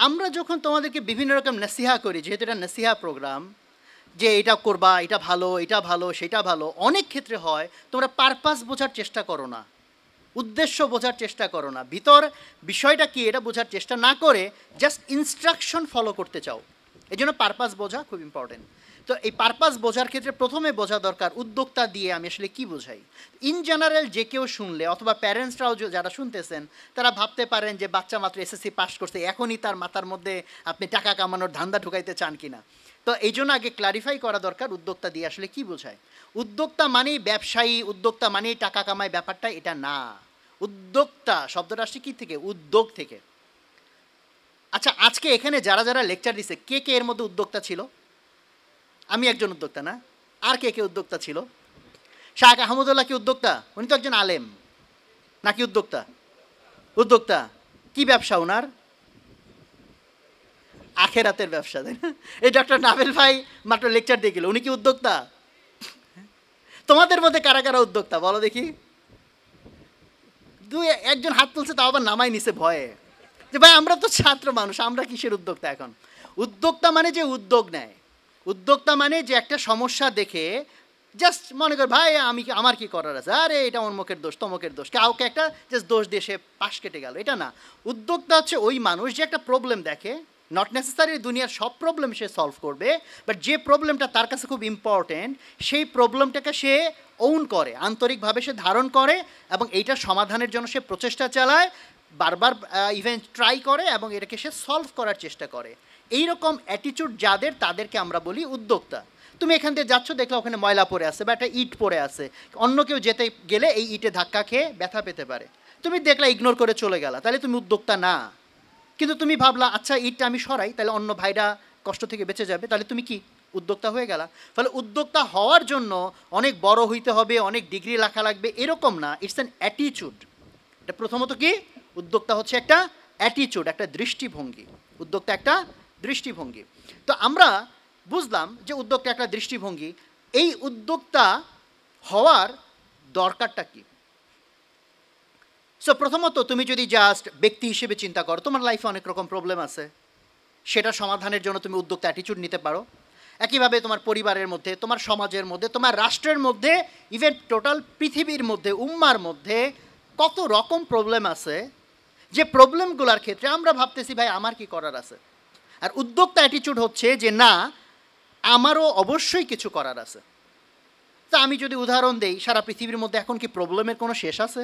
আমরা যখন তোমাদেরকে বিভিন্ন রকম নসিহা করি, যেহেতু এটা নসিহা প্রোগ্রাম, যে এটা করবা, এটা ভালো সেটা ভালো, অনেক ক্ষেত্রে হয় তোমরা পারপাস বোঝার চেষ্টা করো না, উদ্দেশ্য বোঝার চেষ্টা করো না, ভিতর বিষয়টা কি এটা বোঝার চেষ্টা না করে জাস্ট ইনস্ট্রাকশন ফলো করতে চাও। এই জন্য পারপাস বোঝা খুব ইম্পর্টেন্ট। তো এই পারপাস বোঝার ক্ষেত্রে প্রথমে বোঝা দরকার উদ্যোক্তা দিয়ে আমি আসলে কী বোঝাই। ইন জেনারেল যে কেউ শুনলে, অথবা প্যারেন্টসরাও যারা শুনতেছেন, তারা ভাবতে পারেন যে বাচ্চা মাত্র এসএসসি পাস করছে, এখনই তার মাথার মধ্যে আপনি টাকা কামানোর ধান্দা ঢুকাইতে চান কিনা। তো এই জন্য আগে ক্লারিফাই করা দরকার উদ্যোক্তা দিয়ে আসলে কী বোঝায়। উদ্যোক্তা মানেই ব্যবসায়ী, উদ্যোক্তা মানেই টাকা কামায়, ব্যাপারটা এটা না। উদ্যোক্তা শব্দটা আসছে কী থেকে? উদ্যোগ থেকে। আচ্ছা, আজকে এখানে যারা যারা লেকচার দিছে, কে কে এর মধ্যে উদ্যোক্তা ছিল? আমি একজন উদ্যোক্তা না? আর কে কে উদ্যোক্তা ছিল? শাহ আহমদুল্লাহ কি উদ্যোক্তা? উনি তো একজন আলেম, নাকি উদ্যোক্তা? উদ্যোক্তা। কি ব্যবসা ওনার? আখেরাতের ব্যবসা, তাই না? এই ডক্টর নাভেল ভাই মাত্র লেকচার দিয়ে গেল, উনি কি উদ্যোক্তা? তোমাদের মধ্যে কারা কারা উদ্যোক্তা বলো দেখি? একজন হাত তুলছে, তাও আবার নামাই নিছে ভয়ে, যে ভাই আমরা তো ছাত্র মানুষ, আমরা কিসের উদ্যোক্তা এখন? উদ্যোক্তা মানে যে উদ্যোগ নেয়, উদ্যোক্তা মানে যে একটা সমস্যা দেখে জাস্ট মনে কর ভাই আমার কি করার আছে, আরে এটা অমুকের দোষ, তমকের দোষ, কাউকে একটা জাস্ট দোষ দিয়ে সে পাশ কেটে গেল, এটা না। উদ্যোক্তা হচ্ছে ওই মানুষ যে একটা প্রবলেম দেখে, নট নেসেসারি দুনিয়ার সব প্রবলেম সে সলভ করবে, বাট যে প্রবলেমটা তার কাছে খুব ইম্পর্টেন্ট, সেই প্রবলেমটাকে সে ওন করে, আন্তরিকভাবে সে ধারণ করে, এবং এইটার সমাধানের জন্য সে প্রচেষ্টা চালায়, বারবার ইভেন ট্রাই করে, এবং এটাকে সে সলভ করার চেষ্টা করে। এই রকম অ্যাটিটিউড যাদের, তাদেরকে আমরা বলি উদ্যোক্তা। তুমি এখান থেকে যাচ্ছ, দেখলে ওখানে ময়লা পড়ে আছে বা একটা ইট পড়ে আছে, অন্য কেউ যেতে গেলে এই ইটে ধাক্কা খেয়ে ব্যথা পেতে পারে, তুমি দেখলা ইগনোর করে চলে গেলা, তাহলে তুমি উদ্যোক্তা না। কিন্তু তুমি ভাবলা আচ্ছা ইটটা আমি সরাই, তাহলে অন্য ভাইরা কষ্ট থেকে বেঁচে যাবে, তাহলে তুমি কি উদ্যোক্তা হয়ে গেলা। ফলে উদ্যোক্তা হওয়ার জন্য অনেক বড় হইতে হবে, অনেক ডিগ্রি লেখা লাগবে, এরকম না। It's an attitude. এটা প্রথমত কি? উদ্যোক্তা হচ্ছে একটা অ্যাটিটিউড, একটা দৃষ্টিভঙ্গি। উদ্যোক্তা একটা দৃষ্টিভঙ্গি। তো আমরা বুঝলাম যে উদ্যোক্তা একটা দৃষ্টিভঙ্গি। এই উদ্যোক্তা হওয়ার দরকারটা কি? সো প্রথমত তুমি যদি জাস্ট ব্যক্তি হিসেবে চিন্তা করো, তোমার লাইফে অনেক রকম প্রবলেম আছে, সেটা সমাধানের জন্য তুমি উদ্যোক্তা অ্যাটিটিউড নিতে পারো। একইভাবে তোমার পরিবারের মধ্যে, তোমার সমাজের মধ্যে, তোমার রাষ্ট্রের মধ্যে, ইভেন টোটাল পৃথিবীর মধ্যে, উম্মার মধ্যে কত রকম প্রবলেম আছে, যে প্রবলেমগুলোর ক্ষেত্রে আমরা ভাবতেছি ভাই আমার কি করার আছে। আর উদ্যোক্তা অ্যাটিটিউড হচ্ছে যে না, আমারও অবশ্যই কিছু করার আছে। তা আমি যদি উদাহরণ দেই, সারা পৃথিবীর মধ্যে এখন কি প্রবলেমের কোনো শেষ আছে?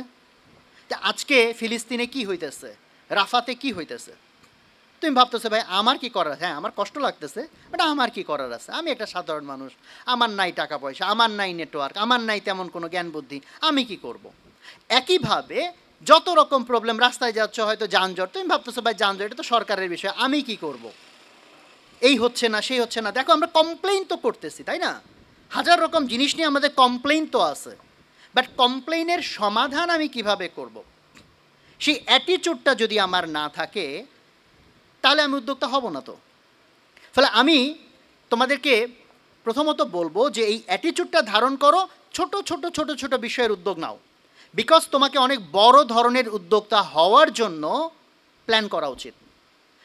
তা আজকে ফিলিস্তিনে কি হইতেছে, রাফাতে কি হইতেছে, তুমি ভাবতেছো ভাই আমার কি করার? হ্যাঁ, আমার কষ্ট লাগতেছে, বাট আমার কি করার আছে? আমি একটা সাধারণ মানুষ, আমার নাই টাকা পয়সা, আমার নাই নেটওয়ার্ক, আমার নাই তেমন কোনো জ্ঞান বুদ্ধি, আমি কি করব? একইভাবে যত রকম প্রবলেম, রাস্তায় যাচ্ছ হয়তো যানজট, তুমি ভাবতেছো ভাই যানজট এটা তো সরকারের বিষয়, আমি কি করব? এই হচ্ছে না, সেই হচ্ছে না। দেখো আমরা কমপ্লেইন তো করতেছি, তাই না? হাজার রকম জিনিস নিয়ে আমাদের কমপ্লেইন তো আছে, বাট কমপ্লেইনের সমাধান আমি কিভাবে করব? সেই অ্যাটিটিউডটা যদি আমার না থাকে, তাহলে আমি উদ্যোক্তা হব না তো। ফলে আমি তোমাদেরকে প্রথমত বলবো যে এই অ্যাটিটিউডটা ধারণ করো, ছোট ছোট ছোট ছোট বিষয়ের উদ্যোগ নাও, বিকজ তোমাকে অনেক বড় ধরনের উদ্যোক্তা হওয়ার জন্য প্ল্যান করা উচিত।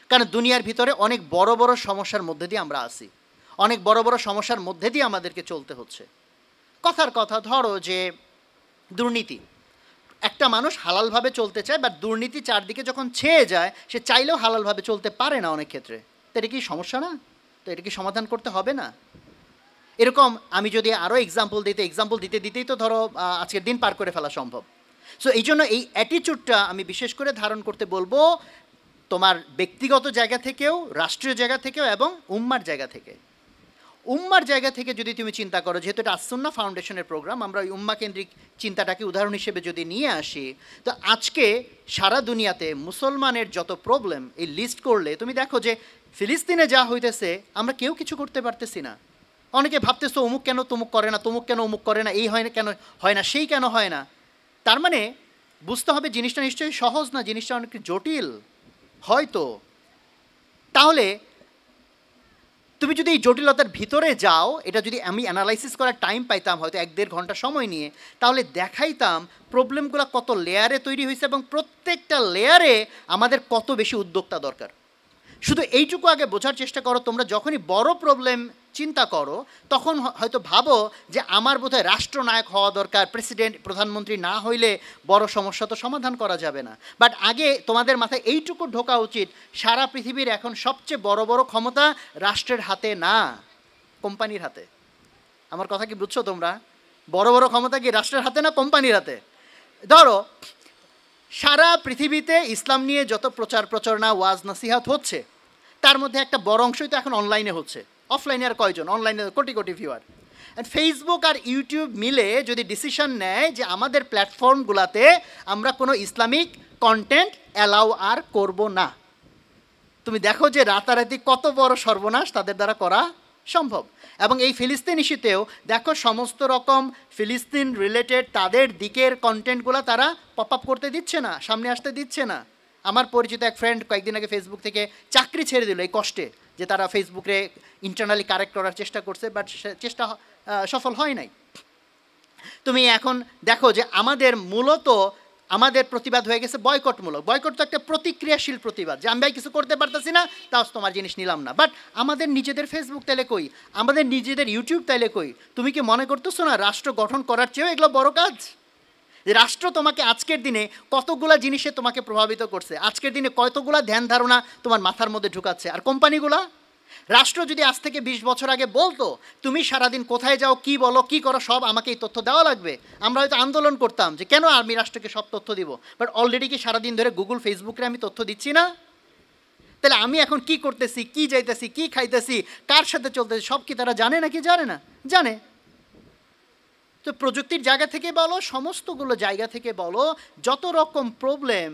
কারণ দুনিয়ার ভিতরে অনেক বড় বড় সমস্যার মধ্যে দিয়ে আমরা আসি, অনেক বড় বড় সমস্যার মধ্যে দিয়ে আমাদেরকে চলতে হচ্ছে। কথার কথা, ধরো যে দুর্নীতি, একটা মানুষ হালালভাবে চলতে চায়, বাট দুর্নীতি চারদিকে যখন ছেয়ে যায়, সে চাইলেও হালালভাবে চলতে পারে না অনেক ক্ষেত্রে। তো এটা কি সমস্যা না? তো এটা কি সমাধান করতে হবে না? এরকম আমি যদি আরও এক্সাম্পল দিতে দিতেই তো ধরো আজকের দিন পার করে ফেলা সম্ভব। সো এই জন্য এই অ্যাটিটিউডটা আমি বিশেষ করে ধারণ করতে বলবো, তোমার ব্যক্তিগত জায়গা থেকেও, রাষ্ট্রীয় জায়গা থেকেও, এবং উম্মার জায়গা থেকে। উম্মার জায়গা থেকে যদি তুমি চিন্তা করো, যেহেতু এটা আসুন্নাহ ফাউন্ডেশনের প্রোগ্রাম, আমরা ওই উম্মা কেন্দ্রিক চিন্তাটাকে উদাহরণ হিসেবে যদি নিয়ে আসি, তো আজকে সারা দুনিয়াতে মুসলমানের যত প্রবলেম এই লিস্ট করলে তুমি দেখো যে ফিলিস্তিনে যা হইতেছে আমরা কেউ কিছু করতে পারতেছি না। অনেকে ভাবতেছো অমুক কেন তমুক করে না, তমুক কেন অমুক করে না, এই হয় না কেন হয় না, সেই কেন হয় না। তার মানে বুঝতে হবে জিনিসটা নিশ্চয়ই সহজ না, জিনিসটা অনেক জটিল হয়তো। তাহলে তুমি যদি এই জটিলতার ভিতরে যাও, এটা যদি আমি অ্যানালাইসিস করার টাইম পাইতাম হয়তো 1-1.5 ঘন্টা সময় নিয়ে, তাহলে দেখাইতাম প্রবলেমগুলো কত লেয়ারে তৈরি হয়েছে এবং প্রত্যেকটা লেয়ারে আমাদের কত বেশি উদ্যোক্তা দরকার। শুধু এইটুকু আগে বোঝার চেষ্টা করো, তোমরা যখনই বড় প্রবলেম চিন্তা করো তখন হয়তো ভাবো যে আমার বোধহয় রাষ্ট্রনায়ক হওয়া দরকার, প্রেসিডেন্ট প্রধানমন্ত্রী না হইলে বড় সমস্যা তো সমাধান করা যাবে না। বাট আগে তোমাদের মাথায় এইটুকু ঢোকা উচিত, সারা পৃথিবীর এখন সবচেয়ে বড় বড় ক্ষমতা রাষ্ট্রের হাতে না, কোম্পানির হাতে। আমার কথা কি বুঝছো তোমরা? বড় বড় ক্ষমতা কি রাষ্ট্রের হাতে না কোম্পানির হাতে? ধরো সারা পৃথিবীতে ইসলাম নিয়ে যত প্রচার প্রচারণা ওয়াজ নসিহাত হচ্ছে তার মধ্যে একটা বড় অংশই তো এখন অনলাইনে হচ্ছে। অফলাইনে আর কয়জন? অনলাইনে কোটি কোটি ভিউয়ার। অ্যান্ড ফেসবুক আর ইউটিউব মিলে যদি ডিসিশন নেয় যে আমাদের প্ল্যাটফর্মগুলোতে আমরা কোনো ইসলামিক কন্টেন্ট অ্যালাউ আর করব না, তুমি দেখো যে রাতারাতি কত বড় সর্বনাশ তাদের দ্বারা করা সম্ভব। এবং এই ফিলিস্তিন ইস্যুতেও দেখো সমস্ত রকম ফিলিস্তিন রিলেটেড তাদের দিকের কন্টেন্টগুলো তারা পপ আপ করতে দিচ্ছে না, সামনে আসতে দিচ্ছে না। আমার পরিচিত এক ফ্রেন্ড কয়েকদিন আগে ফেসবুক থেকে চাকরি ছেড়ে দিল এই কষ্টে, যে তারা ফেসবুকে ইন্টারনালি কারেক্ট করার চেষ্টা করছে, বাট চেষ্টা সফল হয় নাই। তুমি এখন দেখো যে আমাদের মূলত আমাদের প্রতিবাদ হয়ে গেছে বয়কটমূলক। বয়কট তো একটা প্রতিক্রিয়াশীল প্রতিবাদ, যে আমি ভাই কিছু করতে পারতেছি না, তাও তোমার জিনিস নিলাম না। বাট আমাদের নিজেদের ফেসবুক তাইলে কই, আমাদের নিজেদের ইউটিউব তাইলে কই? তুমি কি মনে করতেছো না রাষ্ট্র গঠন করার চেয়েও এগুলো বড় কাজ? রাষ্ট্র তোমাকে আজকের দিনে কতগুলা জিনিসে তোমাকে প্রভাবিত করছে, আজকের দিনে কতগুলা ধ্যান ধারণা তোমার মাথার মধ্যে ঢুকাচ্ছে। আর কোম্পানিগুলা, রাষ্ট্র যদি আজ থেকে 20 বছর আগে বলতো তুমি সারাদিন কোথায় যাও, কি বলো, কি করো, সব আমাকে এই তথ্য দেওয়া লাগবে, আমরা হয়তো আন্দোলন করতাম যে কেন আমি রাষ্ট্রকে সব তথ্য দিব। বাট অলরেডি কি সারাদিন ধরে গুগল ফেসবুকে আমি তথ্য দিচ্ছি না? তাহলে আমি এখন কি করতেছি, কি যাইতেছি, কি খাইতেছি, কার সাথে চলতেছি, সব কি তারা জানে নাকি জানে না? জানে। তো প্রযুক্তির জায়গা থেকে বলো, সমস্তগুলো জায়গা থেকে বলো, যত রকম প্রবলেম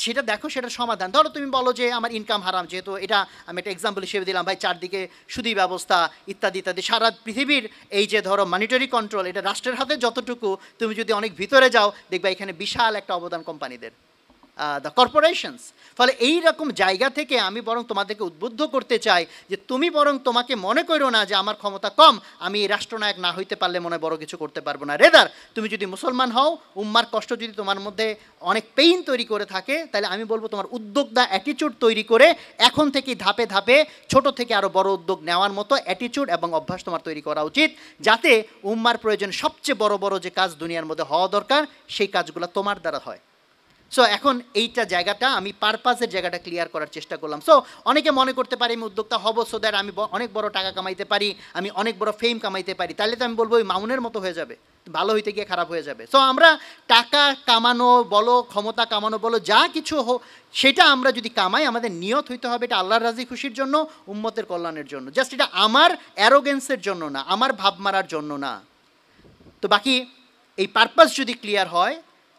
সেটা দেখো, সেটা সমাধান। ধরো তুমি বলো যে আমার ইনকাম হারাম, যেহেতু এটা আমি একটা এক্সাম্পল হিসেবে দিলাম, ভাই চারদিকে সুদী ব্যবস্থা ইত্যাদি ইত্যাদি, সারা পৃথিবীর এই যে ধরো মনিটারি কন্ট্রোল, এটা রাষ্ট্রের হাতে যতটুকু, তুমি যদি অনেক ভিতরে যাও দেখবা এখানে বিশাল একটা অবদান কোম্পানিদের, দ্য কর্পোরেশনস। ফলে এই রকম জায়গা থেকে আমি বরং তোমাদেরকে উদ্বুদ্ধ করতে চাই যে তুমি বরং তোমাকে মনে করো না যে আমার ক্ষমতা কম, আমি রাষ্ট্রনায়ক না হইতে পারলে মনে বড় কিছু করতে পারবো না। রেদার তুমি যদি মুসলমান হও, উম্মার কষ্ট যদি তোমার মধ্যে অনেক পেইন তৈরি করে থাকে, তাহলে আমি বলবো তোমার উদ্যোক্তা অ্যাটিটিউড তৈরি করে এখন থেকেই ধাপে ধাপে ছোট থেকে আরও বড় উদ্যোগ নেওয়ার মতো অ্যাটিটিউড এবং অভ্যাস তোমার তৈরি করা উচিত, যাতে উম্মার প্রয়োজন সবচেয়ে বড় বড় যে কাজ দুনিয়ার মধ্যে হওয়া দরকার সেই কাজগুলো তোমার দ্বারা হয়। সো এখন এইটা জায়গাটা আমি পারপাসের জায়গাটা ক্লিয়ার করার চেষ্টা করলাম। সো অনেকে মনে করতে পারি আমি উদ্যোক্তা হব সো দ্যাট আমি অনেক বড় টাকা কামাইতে পারি, আমি অনেক বড় ফেম কামাইতে পারি, তাহলে তো আমি বলবো ওই মামুনের মতো হয়ে যাবে, ভালো হইতে গিয়ে খারাপ হয়ে যাবে। সো আমরা টাকা কামানো বলো, ক্ষমতা কামানো বলো, যা কিছু হোক সেটা আমরা যদি কামাই, আমাদের নিয়ত হইতে হবে এটা আল্লাহর রাজি খুশির জন্য, উম্মতের কল্যাণের জন্য। জাস্ট এটা আমার অ্যারোগেন্সের জন্য না, আমার ভাব মারার জন্য না। তো বাকি এই পারপাস যদি ক্লিয়ার হয়,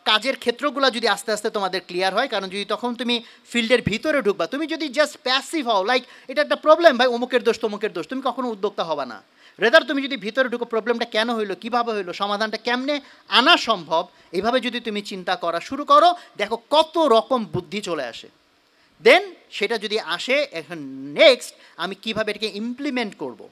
কাজের ক্ষেত্রগুলো যদি আস্তে আস্তে তোমাদের ক্লিয়ার হয়, কারণ যদি তখন তুমি ফিল্ডের ভিতরে ঢুকবা, তুমি যদি জাস্ট প্যাসিভ হও, লাইক এটা একটা প্রবলেম ভাই, অমুকের দোষ তমুকের দোষ, তুমি কখনো উদ্যোক্তা হবা না। রেদার তুমি যদি ভিতরে ঢুকো, প্রবলেমটা কেন হইলো, কীভাবে হইলো, সমাধানটা কেমনে আনা সম্ভব, এইভাবে যদি তুমি চিন্তা করা শুরু করো, দেখো কত রকম বুদ্ধি চলে আসে। দেন সেটা যদি আসে, এখন নেক্সট আমি কীভাবে এটাকে ইমপ্লিমেন্ট করবো,